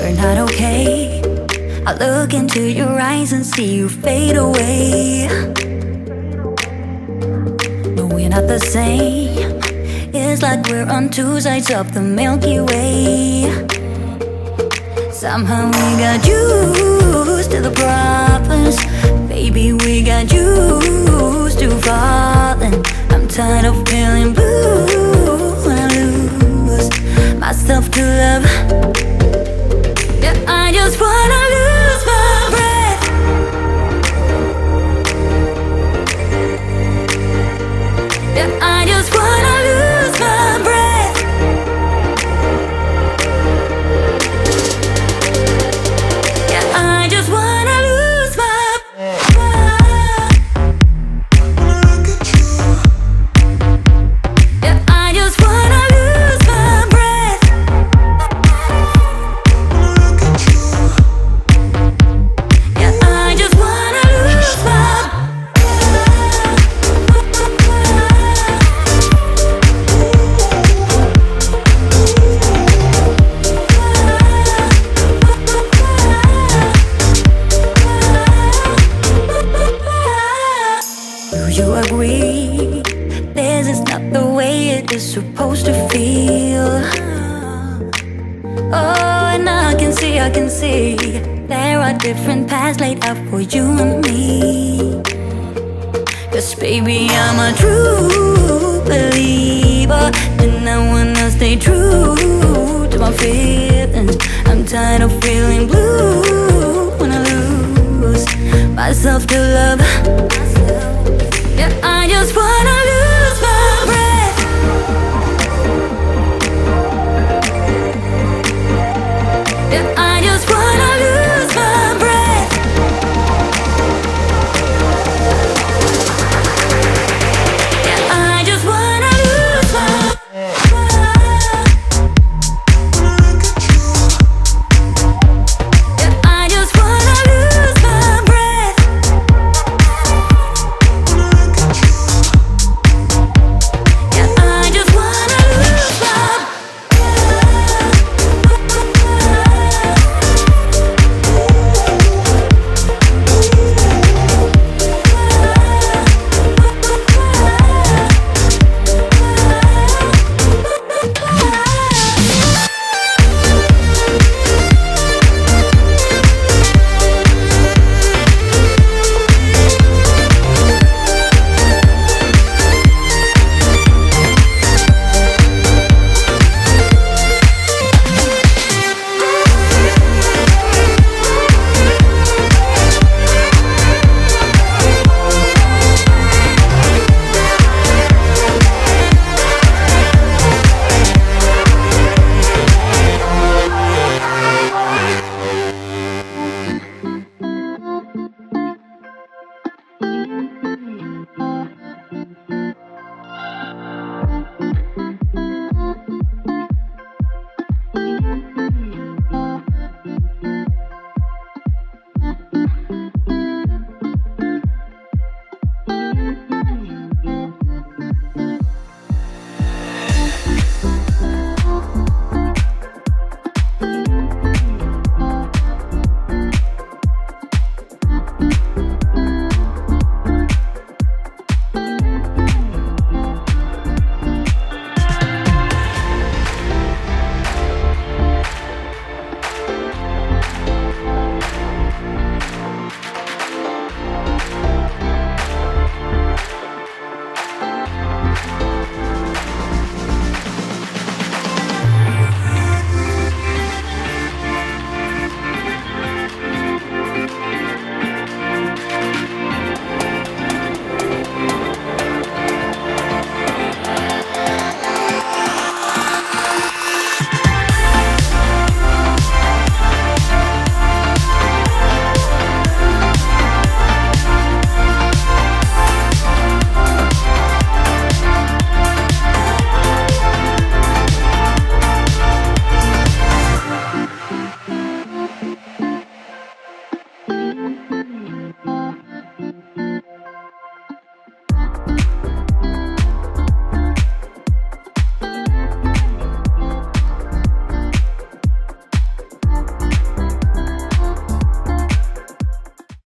you're not okay. I look into your eyes and see you fade away. No, we're not the same. It's like we're on two sides of the Milky Way. Somehow we got used to the problems. Baby, we got used to falling. I'm tired of feeling blue when I lose myself to love. Yeah, I just wanna lose my breath. Yeah, I just wanna lose my breath. Yeah, I just wanna lose my breath. Yeah, I just wanna lose my breath. Yeah, I just wanna lose my Do you agree? This is not the way it is supposed to feel. Oh, and I can see there are different paths laid out for you and me. 'Cause baby, I'm a true believer, and I wanna stay true to my feelings. I'm tired of feeling blue when I lose myself to love. Yeah, I just want